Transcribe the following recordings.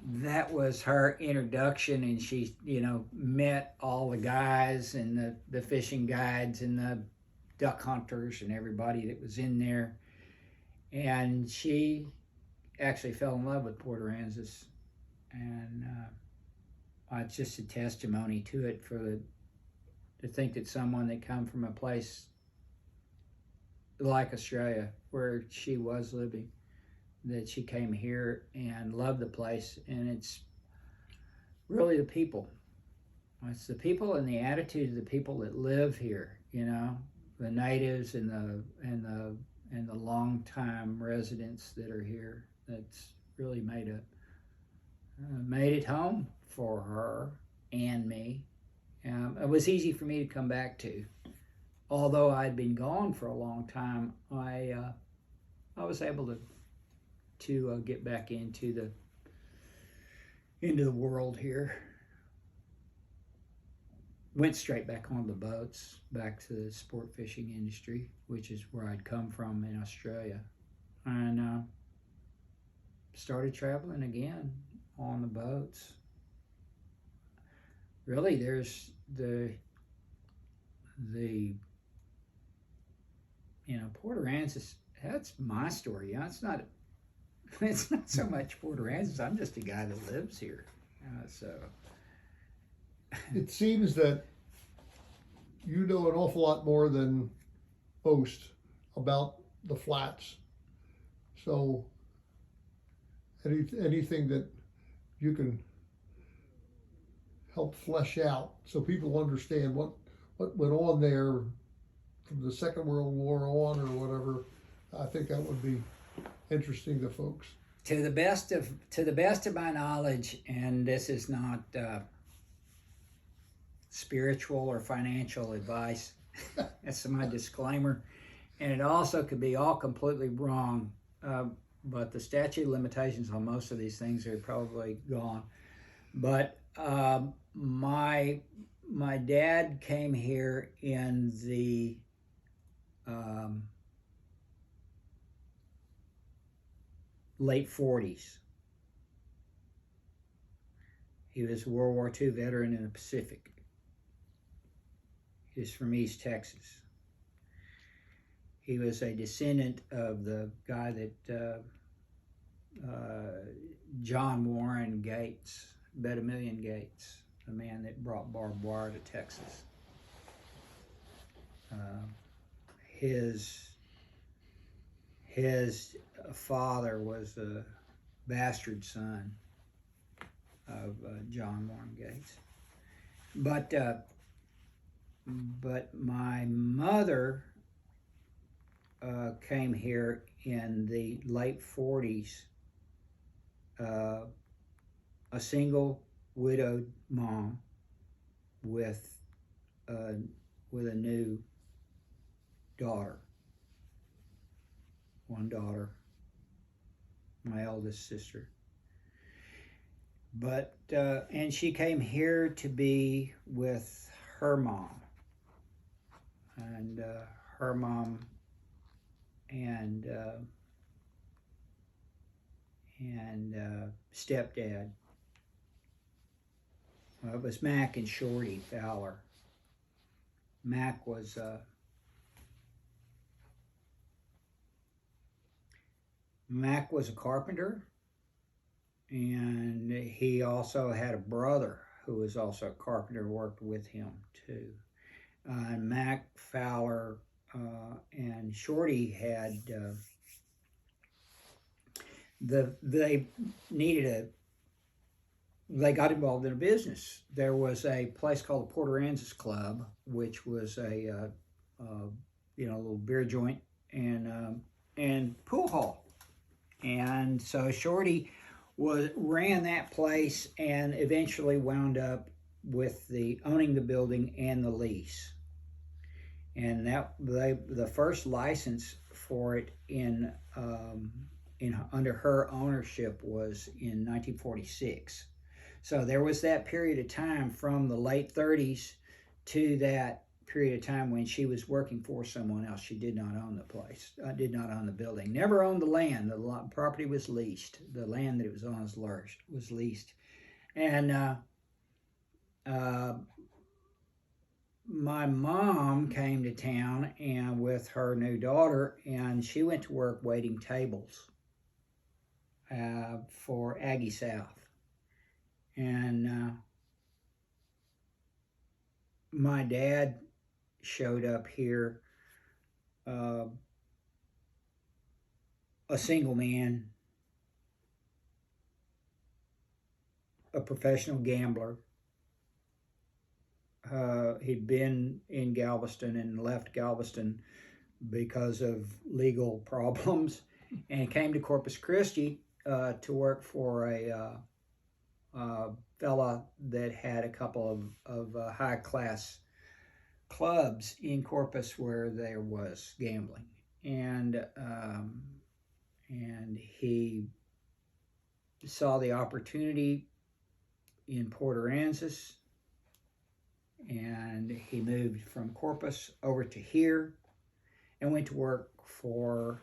that was her introduction, and she, met all the guys and the fishing guides and the duck hunters and everybody that was in there. And she actually fell in love with Port Aransas. And it's just a testimony to it to think that someone that come from a place like Australia, where she was living, that she came here and loved the place. And it's really the people. It's the people and the attitude of the people that live here. The natives and the long-time residents that are here. That's really made it home for her and me. It was easy for me to come back to. Although I'd been gone for a long time, I was able to get back into the world here. Went straight back on the boats, back to the sport fishing industry, which is where I'd come from in Australia, and started traveling again on the boats. Really, there's the Port Aransas. That's my story. It's not so much Port Aransas. I'm just a guy that lives here. So it seems that you know an awful lot more than most about the flats. So anything that you can help flesh out so people understand what went on there from the Second World War on or whatever, I think that would be interesting to folks. To the best of my knowledge, and this is not spiritual or financial advice. That's my disclaimer, and it also could be all completely wrong. But the statute of limitations on most of these things are probably gone. But my dad came here in the late 40s. He was a World War II veteran in the Pacific. He was from East Texas. He was a descendant of the guy that John Warren Gates, Betamillion Gates, the man that brought barbed wire to Texas. His father was a bastard son of John Warren Gates. But my mother came here in the late 40s, a single widowed mom with a new daughter. One daughter, my eldest sister. But and she came here to be with her mom, and her mom and stepdad. It was Mac and Shorty Fowler. Mac was a carpenter, and he also had a brother who was also a carpenter, worked with him too. And Mac Fowler and Shorty had they got involved in a business. There was a place called the Port Aransas Club, which was a little beer joint and pool hall. And so Shorty ran that place and eventually wound up with owning the building and the lease. And the first license for it under her ownership was in 1946. So there was that period of time from the late 30s to that period of time when she was working for someone else. She did not own the place, did not own the building, never owned the land. The property was leased. The land that it was on was leased. And my mom came to town and with her new daughter, and she went to work waiting tables for Aggie South. And my dad showed up here, a single man, a professional gambler. He'd been in Galveston and left Galveston because of legal problems, and came to Corpus Christi to work for a fella that had a couple of high-class clubs in Corpus where there was gambling, and he saw the opportunity in Port Aransas, and he moved from Corpus over to here and went to work for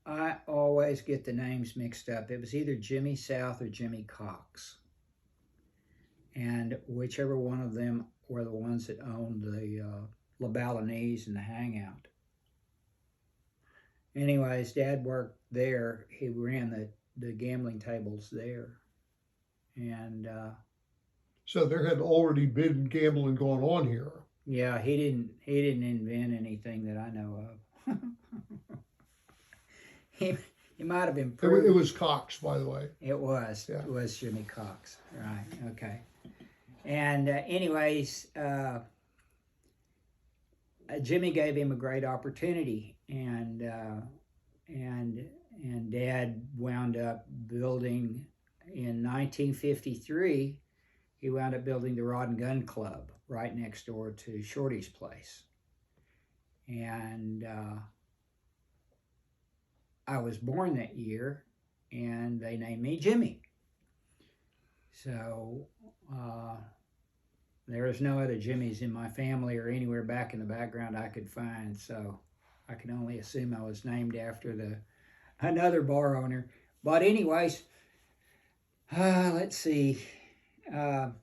I always get the names mixed up. It was either Jimmy South or Jimmy Cox. And whichever one of them were the ones that owned the La Balinese and the Hangout. Anyways, Dad worked there. He ran the gambling tables there. And So there had already been gambling going on here. yeah, he didn't invent anything that I know of. He might have improved. It was Cox, by the way. It was. Yeah. It was Jimmy Cox. Right. Okay. And anyways, Jimmy gave him a great opportunity, and Dad wound up building in 1953. He wound up building the Rod and Gun Club right next door to Shorty's place, and I was born that year, and they named me Jimmy. So there is no other Jimmys in my family or anywhere back in the background I could find. So I can only assume I was named after another bar owner. But anyways, let's see. The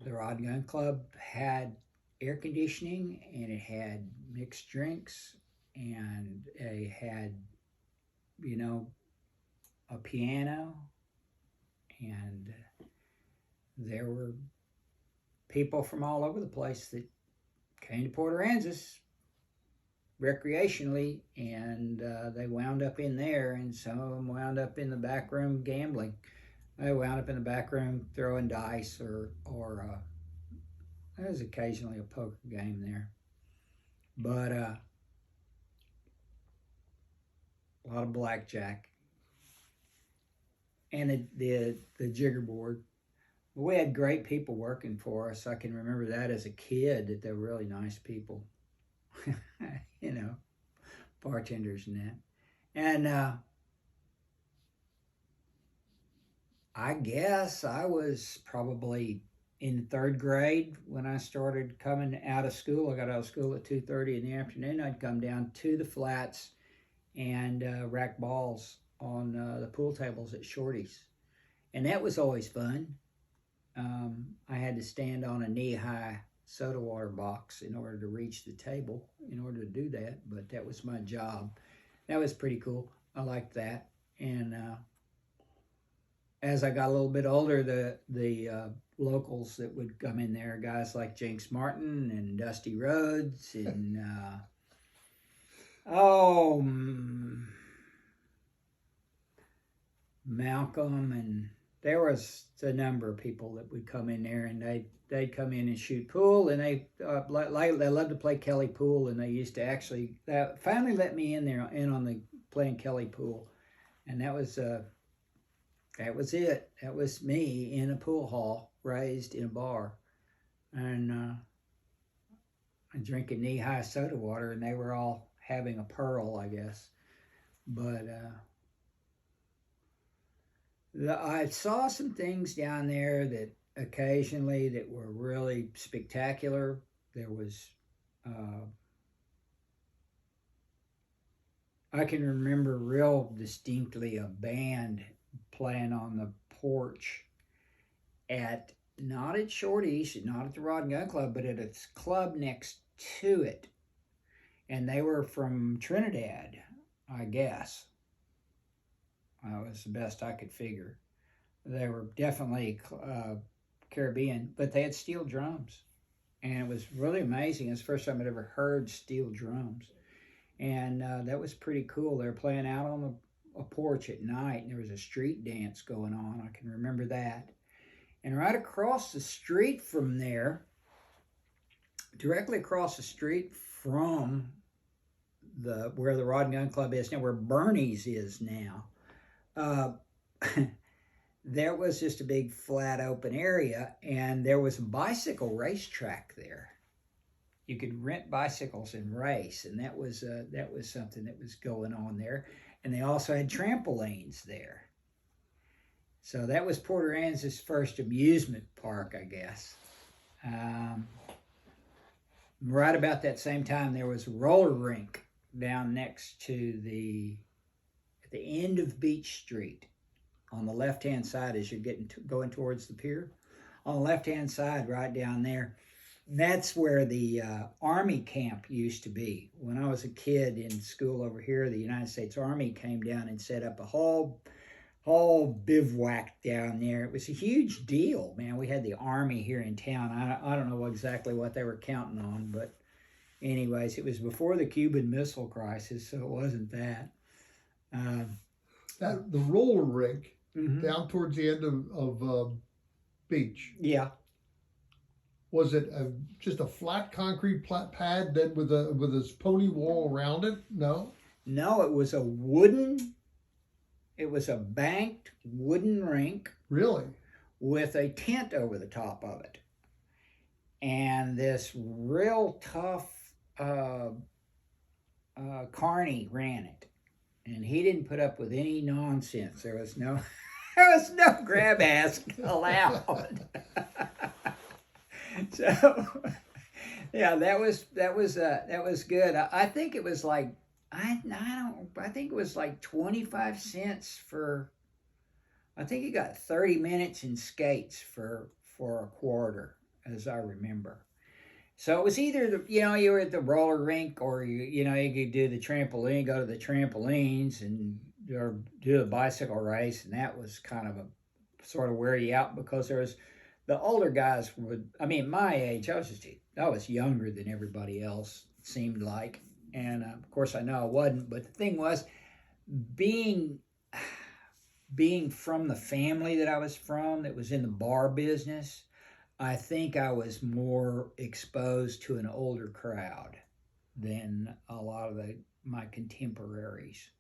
Rod and Gun Club had air conditioning, and it had mixed drinks, and it had, a piano, and there were people from all over the place that came to Port Aransas recreationally, and they wound up in there, and some of them wound up in the back room gambling. They wound up in the back room throwing dice, or there was occasionally a poker game there. But a lot of blackjack. And the jigger board. We had great people working for us. I can remember that as a kid, that they were really nice people. Bartenders and that. And I guess I was probably in third grade when I started coming out of school. I got out of school at 2:30 in the afternoon. I'd come down to the flats and rack balls on the pool tables at Shorty's. And that was always fun. I had to stand on a knee-high soda water box in order to reach the table in order to do that, but that was my job. That was pretty cool. I liked that. And as I got a little bit older, the locals that would come in there, guys like Jinx Martin and Dusty Rhodes and Malcolm, and there was a number of people that would come in there, and they'd come in and shoot pool, and they loved to play Kelly pool, and they used to actually finally let me in on the playing Kelly pool, and that was it. That was me in a pool hall, raised in a bar, and drinking knee-high soda water, and they were all having a pearl, I guess. But I saw some things down there that occasionally that were really spectacular. There was, uh, I can remember real distinctly a band playing on the porch at, not at Shorty's, not at the Rod and Gun Club, but at a club next to it. And they were from Trinidad, I guess. That was the best I could figure. They were definitely Caribbean, but they had steel drums. And it was really amazing. It's the first time I'd ever heard steel drums. And that was pretty cool. They were playing out on a porch at night, and there was a street dance going on. I can remember that. And right across the street from there, directly across the street from where the Rod and Gun Club is now, where Bernie's is now, there was just a big flat open area, and there was a bicycle racetrack there. You could rent bicycles and race, and that was something that was going on there. And they also had trampolines there. So that was Port Aransas' first amusement park, I guess. Right about that same time, there was a roller rink down next to at the end of Beach Street, on the left-hand side as you're going towards the pier. On the left-hand side, right down there, that's where the Army camp used to be. When I was a kid in school over here, the United States Army came down and set up a whole bivouac down there. It was a huge deal, man. We had the Army here in town. I don't know exactly what they were counting on, but anyways, it was before the Cuban Missile Crisis, so it wasn't that. The roller rink down towards the end of beach. Yeah. Was it just a flat concrete pad then with a pony wall around it? No. No, it was a banked wooden rink. Really? With a tent over the top of it. And this real tough carny ran it. And he didn't put up with any nonsense. There was no grab ass allowed. So yeah, that was good. I think it was like I think it was like 25 cents for, I think you got 30 minutes in skates for a quarter, as I remember. So it was either you were at the roller rink, or you could do the trampoline, go to the trampolines, or do a bicycle race, and that was kind of a sort of wear you out, because there was the older guys my age, I was younger than everybody else, it seemed like. And of course I know I wasn't, but the thing was, being from the family that I was from, that was in the bar business, I think I was more exposed to an older crowd than a lot of my contemporaries.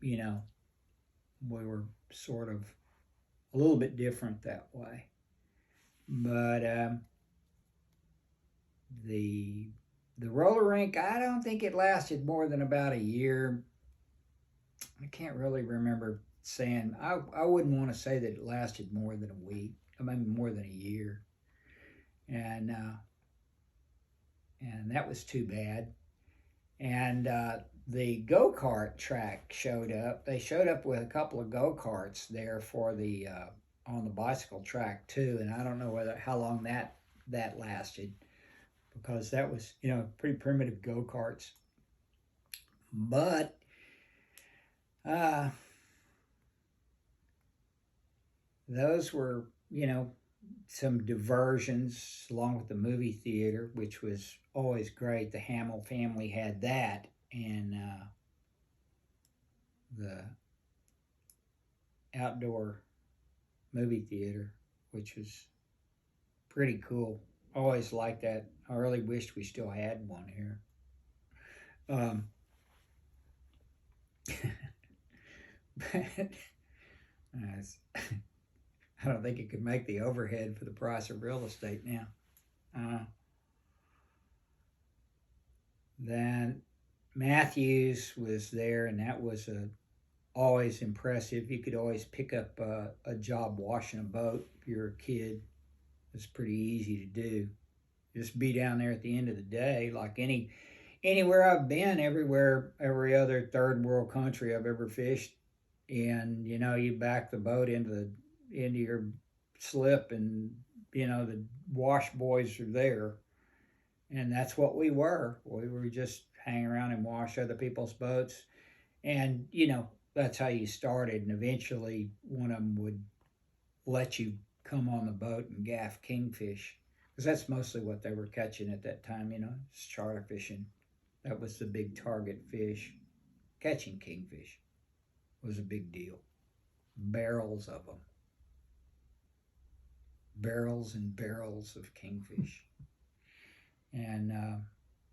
We were sort of a little bit different that way. But the roller rink, I don't think it lasted more than about a year. I can't really remember saying. I wouldn't want to say that it lasted more than a week. I mean, more than a year. And that was too bad. And the go-kart track showed up. They showed up with a couple of go-karts there for the on the bicycle track too. And I don't know how long that lasted, because that was pretty primitive go-karts. But those were some diversions, along with the movie theater, which was always great. The Hamill family had that, and the outdoor movie theater, which was pretty cool. Always liked that. I really wished we still had one here. But I don't think it could make the overhead for the price of real estate now. Then Matthews was there, and that was a always impressive. You could always pick up a job washing a boat if you're a kid. It's pretty easy to do. Just be down there at the end of the day, like anywhere I've been, everywhere, every other third world country I've ever fished, and you back the boat into your slip, and the wash boys are there, and that's what we were. We were just hang around and wash other people's boats, and that's how you started, and eventually one of them would let you come on the boat and gaff kingfish, because that's mostly what they were catching at that time. It's charter fishing. That was the big target fish. Catching kingfish was a big deal. Barrels of them. Barrels and barrels of kingfish. And,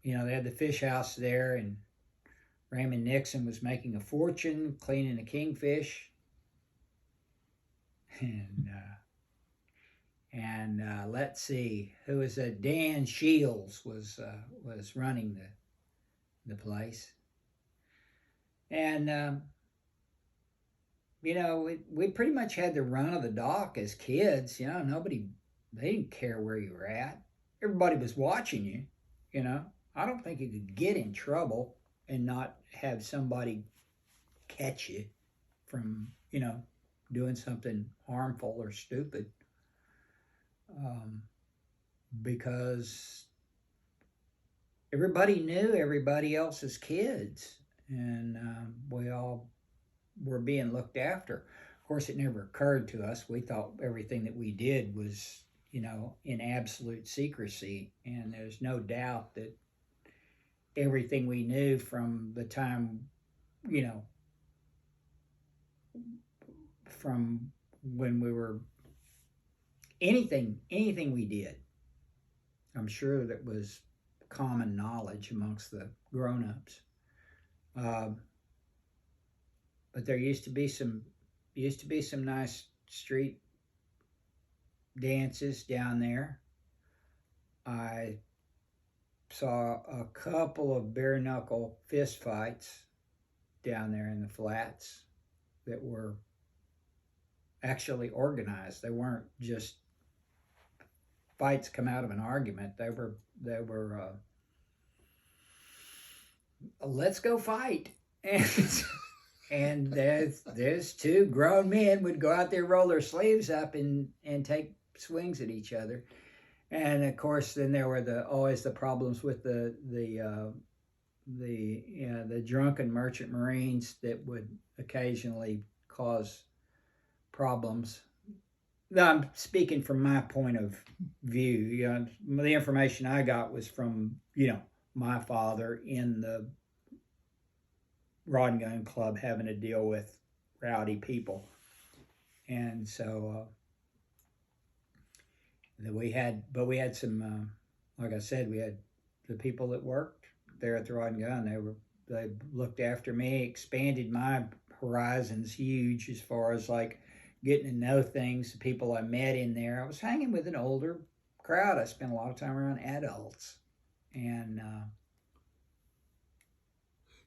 they had the fish house there, and Raymond Nixon was making a fortune cleaning the kingfish. And let's see, who was that? Dan Shields was running the place. And we pretty much had the run of the dock as kids. They didn't care where you were at. Everybody was watching you. I don't think you could get in trouble and not have somebody catch you from doing something harmful or stupid, because everybody knew everybody else's kids, and we all were being looked after. Of course, it never occurred to us. We thought everything that we did was, in absolute secrecy, and there's no doubt that everything we knew from the time, from when we were, anything we did, I'm sure that was common knowledge amongst the grown-ups. But there used to be some nice street dances down there. I saw a couple of bare knuckle fist fights down there in the flats that were actually organized. They weren't just fights come out of an argument. They were let's go fight. And there's two grown men would go out there, roll their sleeves up, and take swings at each other. And of course, then there were always the problems with the drunken merchant marines that would occasionally cause problems. Now, I'm speaking from my point of view. The information I got was from my father in the rod and gun club having to deal with rowdy people, and so we had some, like I said, we had the people that worked there at the rod and gun. They looked after me, expanded my horizons huge as far as like getting to know things, the people I met in there. I was hanging with an older crowd. I spent a lot of time around adults, and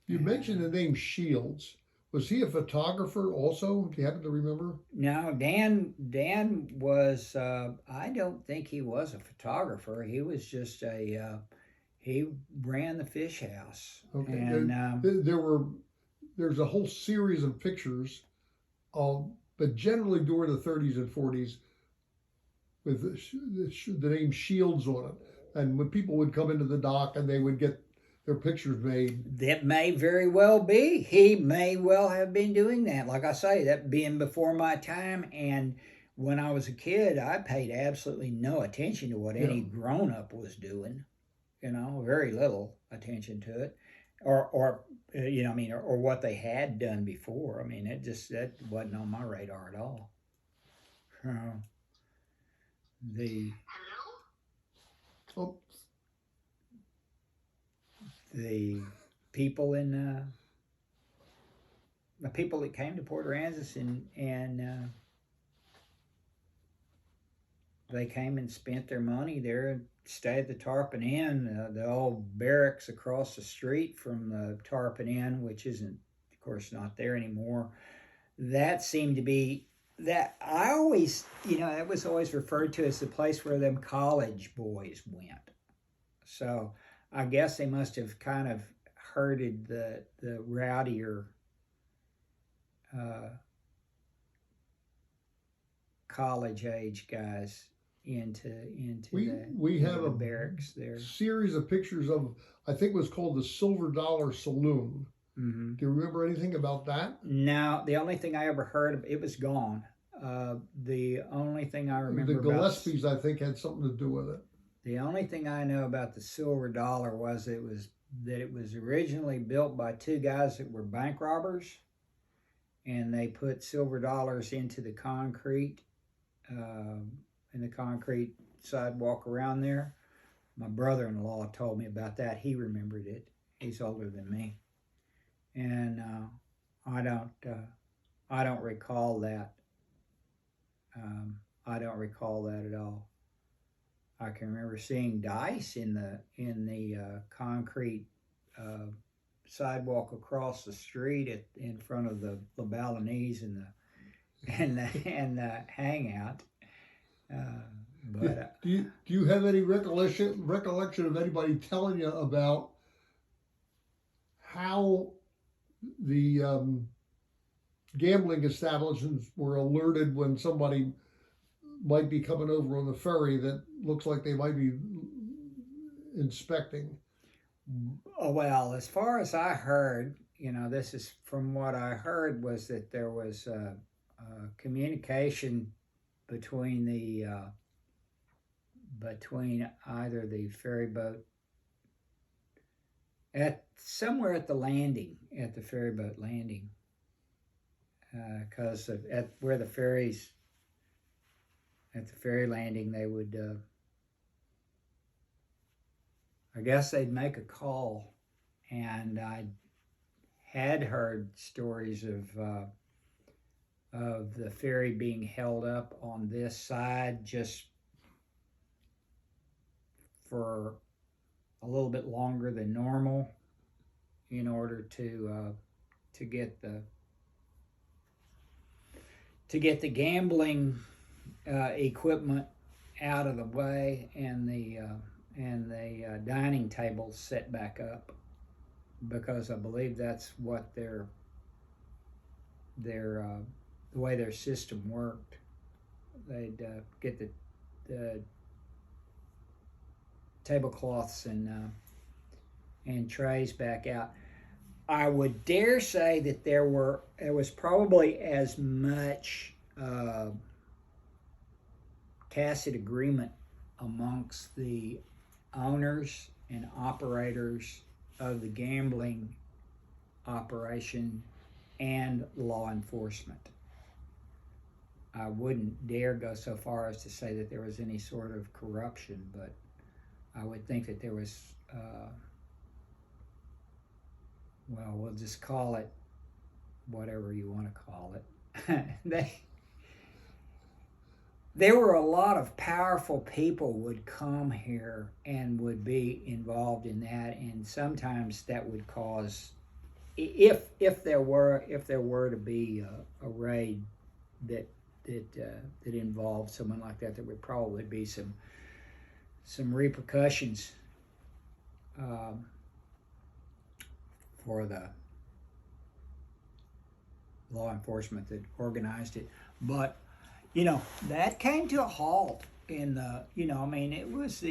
you mentioned the name Shields. Was he a photographer also? Do you happen to remember? No, Dan was, I don't think he was a photographer. He was just he ran the fish house. Okay. And there's a whole series of pictures, but generally during the 30s and 40s with the name Shields on it. And when people would come into the dock and they would get their pictures made. That may very well be. He may well have been doing that. Like I say, that being before my time. And when I was a kid, I paid absolutely no attention to what any grown-up was doing. Very little attention to it. Or what they had done before. That wasn't on my radar at all. The people the people that came to Port Aransas and they came and spent their money there, stayed at the Tarpon Inn, the old barracks across the street from the Tarpon Inn, which isn't, of course, not there anymore. that seemed to be that I always, it was always referred to as the place where them college boys went. So I guess they must have kind of herded the rowdier uh, college age guys into we have the a barracks there. series of pictures of, I think it was called the Silver Dollar Saloon. Mm-hmm. Do you remember anything about that? No, the only thing I ever heard of it was gone. The only thing I remember The Gillespies, I think, had something to do with it. The only thing I know about the Silver Dollar was it was originally built by two guys that were bank robbers, and they put silver dollars into the concrete, in the concrete sidewalk around there. My brother-in-law told me about that. He remembered it. He's older than me, and I don't recall that. I don't recall that at all. I can remember seeing dice in the concrete sidewalk across the street in front of the Balinese and the hangout. But do you have any recollection of anybody telling you about how the gambling establishments were alerted when somebody might be coming over on the ferry that looks like they might be inspecting? Well, as far as I heard, this is from what I heard, was that there was communication between between either the ferry boat somewhere at the ferry boat landing, because at where the ferries. At the ferry landing, they would, I guess they'd make a call, and I had heard stories of the ferry being held up on this side just for a little bit longer than normal in order to get the gambling equipment out of the way and the dining tables set back up, because I believe that's what the way their system worked. They'd get the tablecloths and trays back out. I would dare say that there was probably as much tacit agreement amongst the owners and operators of the gambling operation and law enforcement. I wouldn't dare go so far as to say that there was any sort of corruption, but I would think that there was, we'll just call it whatever you want to call it. There were a lot of powerful people would come here and would be involved in that, and sometimes that would cause, if there were to be a raid that involved someone like that, there would probably be some repercussions for the law enforcement that organized it. But that came to a halt in the, it was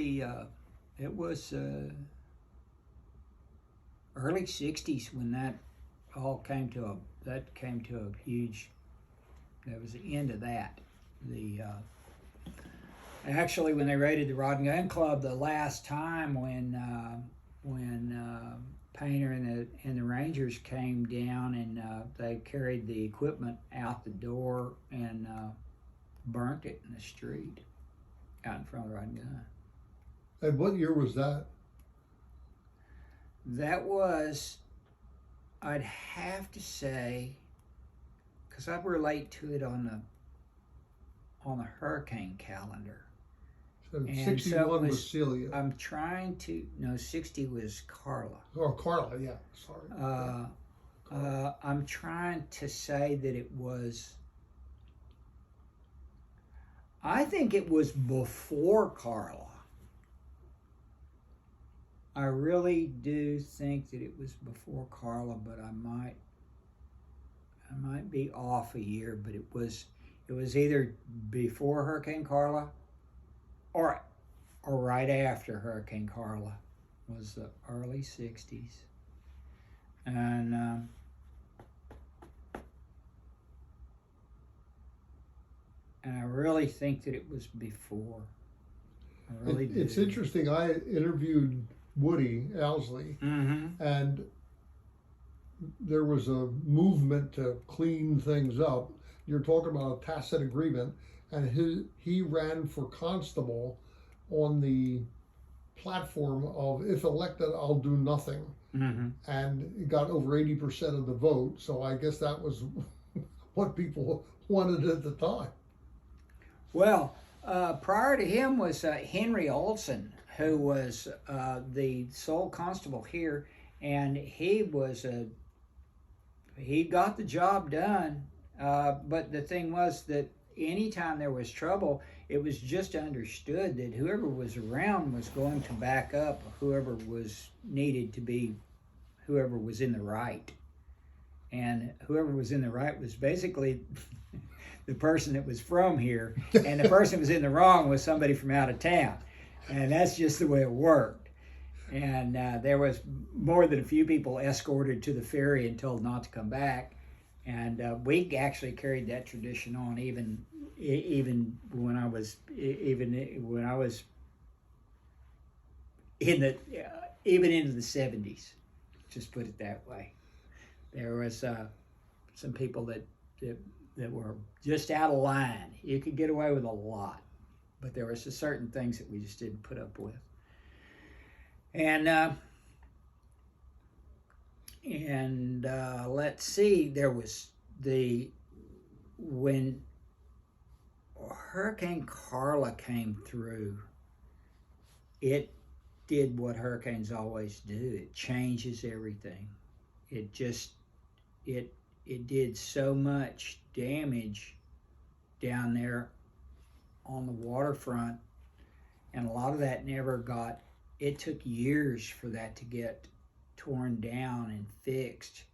early 60s when that came to a huge, that was the end of that. Actually, when they raided the Rod and Gun Club the last time, when Painter and the Rangers came down and they carried the equipment out the door and burnt it in the street out in front of the Rod and Gun. And what year was that? That was, I'd have to say, because I'd relate to it on the hurricane calendar. So 61 was Celia. I'm trying to, no, 60 was Carla. Oh, Carla, yeah, sorry. I'm trying to say that it was. I think it was before Carla. I really do think that it was before Carla, but I might be off a year, but it was either before Hurricane Carla or right after Hurricane Carla. It was the early '60s, and I really think that it was before. I really do. It's interesting. I interviewed Woody Owsley, Mm-hmm. and there was a movement to clean things up. You're talking about a tacit agreement, and he ran for constable on the platform of, if elected, I'll do nothing, Mm-hmm. and he got over 80% of the vote. So I guess that was what people wanted at the time. Well, prior to him was Henry Olson, who was the sole constable here, and he got the job done. But the thing was that anytime there was trouble, it was just understood that whoever was around was going to back up whoever was needed to be, whoever was in the right. And whoever was in the right was basically the person that was from here, and the person that was in the wrong was somebody from out of town. And that's just the way it worked. And there was more than a few people escorted to the ferry and told not to come back. And we actually carried that tradition on even when I was in the even into the '70s. Just put it that way. There was some people that were just out of line. You could get away with a lot, but there were certain things that we just didn't put up with. And let's see, there was when Hurricane Carla came through, it did what hurricanes always do. It changes everything. It did so much damage down there on the waterfront, and a lot of that never got. It took years for that to get torn down and fixed.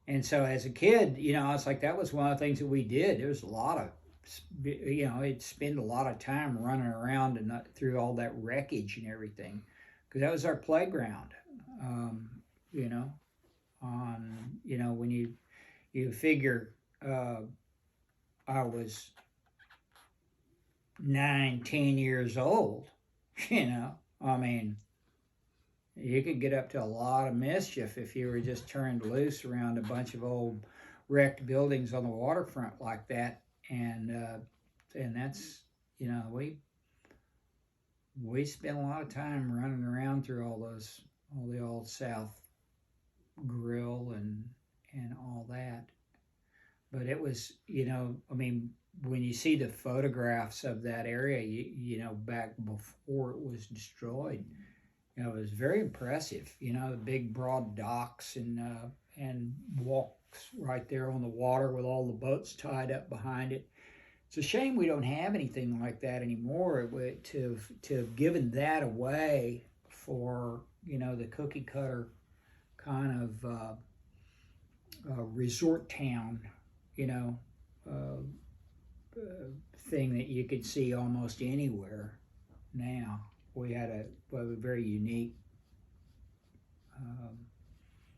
And so as a kid, it's like that was one of the things that we did. There was a lot of, it'd spend a lot of time running around and through all that wreckage and everything, because that was our playground. When you figure I was 9, 10 years old, I mean, you could get up to a lot of mischief if you were just turned loose around a bunch of old wrecked buildings on the waterfront like that. And that's, we spent a lot of time running around through all the old South Grill and all that. But it was, when you see the photographs of that area, back before it was destroyed, it was very impressive. The big broad docks and walks right there on the water with all the boats tied up behind it. It's a shame we don't have anything like that anymore. To have given that away for the cookie cutter kind of resort town, thing that you could see almost anywhere now. We had a very unique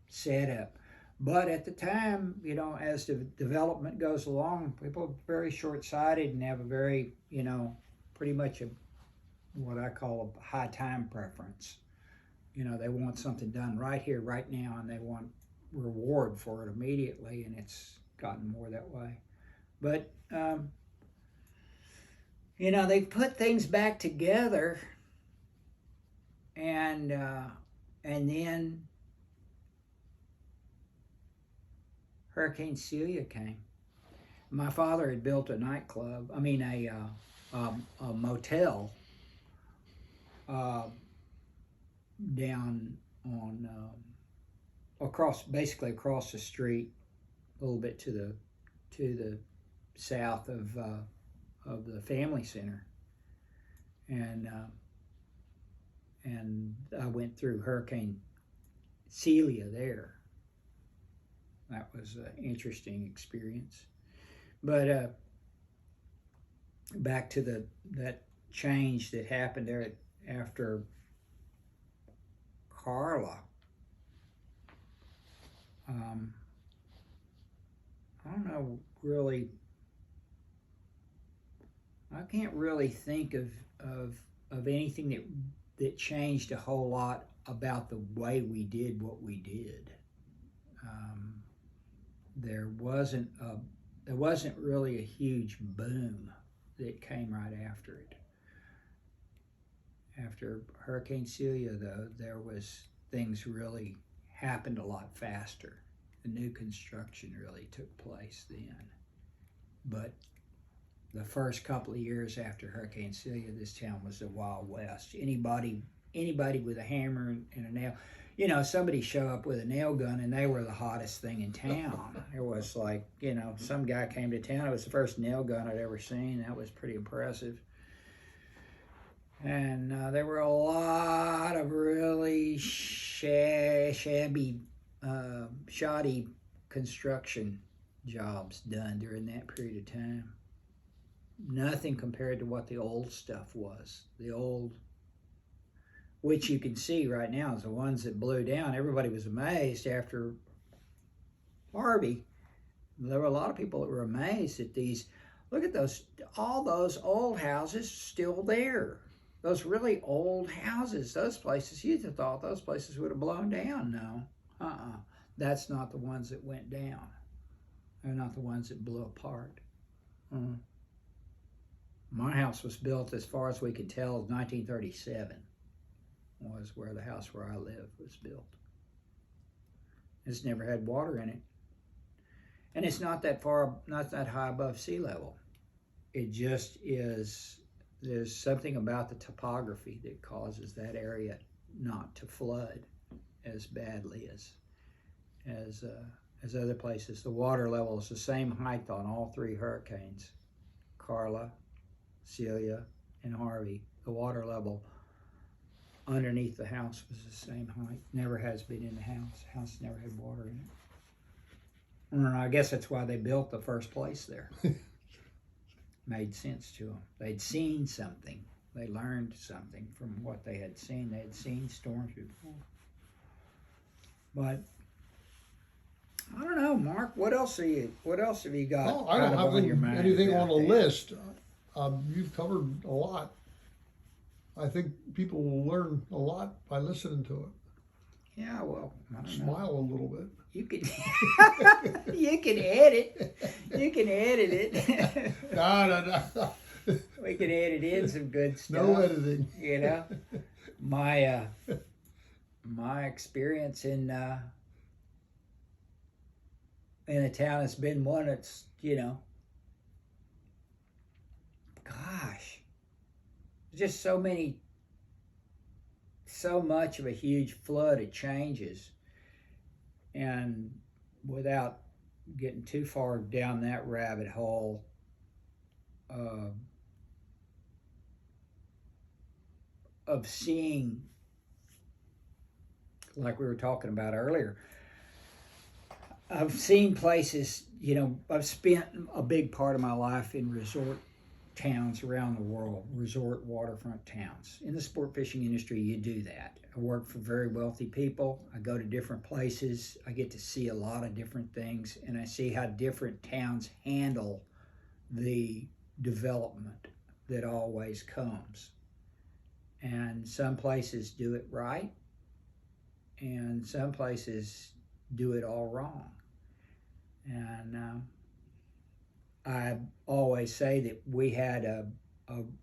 setup. But at the time, as the development goes along, people are very short-sighted and have a very, pretty much what I call a high time preference. They want something done right here, right now, and they want reward for it immediately, and it's gotten more that way. But, they put things back together, and then Hurricane Celia came. My father had built a nightclub, a motel down on basically across the street, a little bit to the south of the family center, and I went through Hurricane Celia there. That was an interesting experience. But back to that change that happened there after Carla. I don't know really. I can't really think of anything that changed a whole lot about the way we did what we did. There wasn't really a huge boom that came right after it. After Hurricane Celia, though, there was things really happened a lot faster. The new construction really took place then. But the first couple of years after Hurricane Celia, this town was the Wild West. Anybody with a hammer and a nail, somebody show up with a nail gun and they were the hottest thing in town. It was like, some guy came to town. It was the first nail gun I'd ever seen. That was pretty impressive. And there were a lot of really shabby, shoddy construction jobs done during that period of time. Nothing compared to what the old stuff was. The old, which you can see right now, is the ones that blew down. Everybody was amazed after Harvey. There were a lot of people that were amazed at these. Look at all those old houses still there. Those really old houses, those places, you'd have thought those places would have blown down. No, that's not the ones that went down. They're not the ones that blew apart. My house was built, as far as we could tell, 1937 was where the house where I live was built. It's never had water in it. And it's not that high above sea level. It just is, there's something about the topography that causes that area not to flood as badly as other places. The water level is the same height on all three hurricanes, Carla, Celia, and Harvey. The water level underneath the house was the same height. Never has been in the house. The house never had water in it. And I guess that's why they built the first place there. Made sense to them. They'd seen something. They learned something from what they had seen. They had seen storms before. But I don't know, Mark. What else have you got? Oh, I don't have anything on the list. You've covered a lot. I think people will learn a lot by listening to it. Yeah, well, I don't Smile know. a little bit. You can you can edit. You can edit it. No. We can edit in some good stuff. No editing. My experience in a town has been one that's, gosh, just so much of a huge flood of changes. And without getting too far down that rabbit hole, of seeing, like we were talking about earlier, I've seen places, I've spent a big part of my life in resort towns around the world, resort waterfront towns. In the sport fishing industry, you do that. I work for very wealthy people. I go to different places. I get to see a lot of different things, and I see how different towns handle the development that always comes. And some places do it right, and some places do it all wrong. And I always say that we had a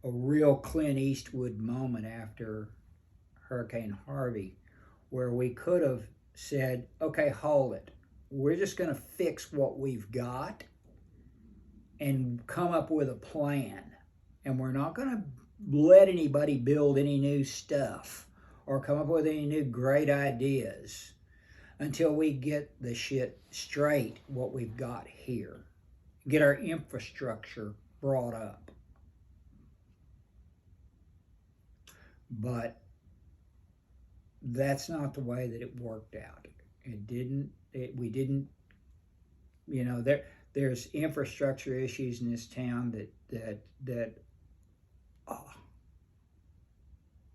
real Clint Eastwood moment after Hurricane Harvey, where we could have said, okay, hold it. We're just going to fix what we've got and come up with a plan. And we're not going to let anybody build any new stuff or come up with any new great ideas. until we get the shit straight, what we've got here. Get our infrastructure brought up. But that's not the way that it worked out. We didn't, there's infrastructure issues in this town that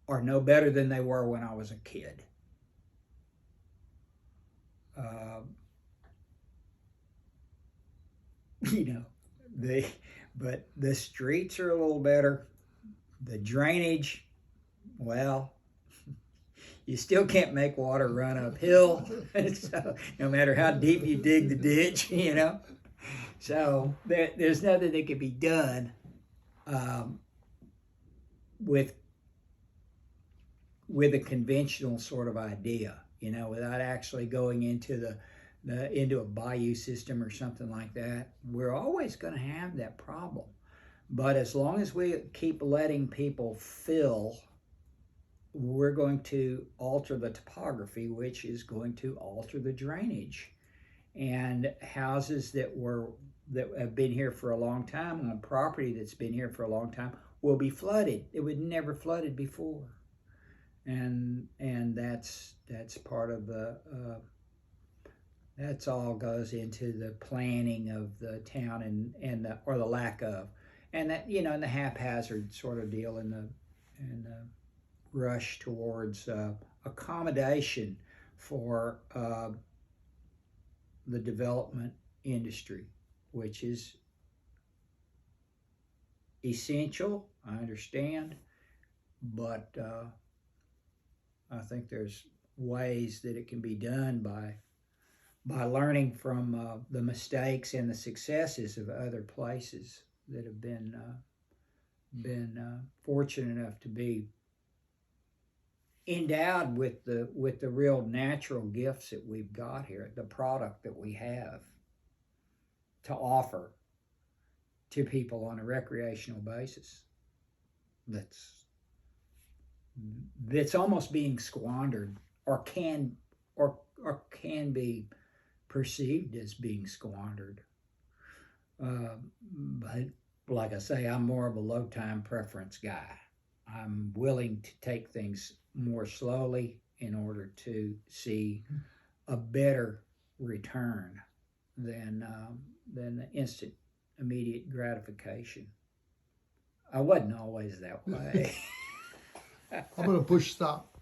are no better than they were when I was a kid. But the streets are a little better. The drainage, well, you still can't make water run uphill. So no matter how deep you dig the ditch, So there's nothing that can be done with a conventional sort of idea, without actually going into into a bayou system or something like that. We're always going to have that problem. But as long as we keep letting people fill, we're going to alter the topography, which is going to alter the drainage. And houses that have been here for a long time, on property that's been here for a long time, will be flooded. It would never flooded before. And that's part of the that's all goes into the planning of the town and the lack of, and that and the haphazard sort of deal and the rush towards accommodation for the development industry, which is essential. I understand, but I think there's ways that it can be done by learning from the mistakes and the successes of other places that have been fortunate enough to be endowed with the real natural gifts that we've got here, the product that we have to offer to people on a recreational basis. That's almost being squandered, or can be perceived as being squandered. But like I say, I'm more of a low time preference guy. I'm willing to take things more slowly in order to see a better return than the instant, immediate gratification. I wasn't always that way. I'm going to push stop.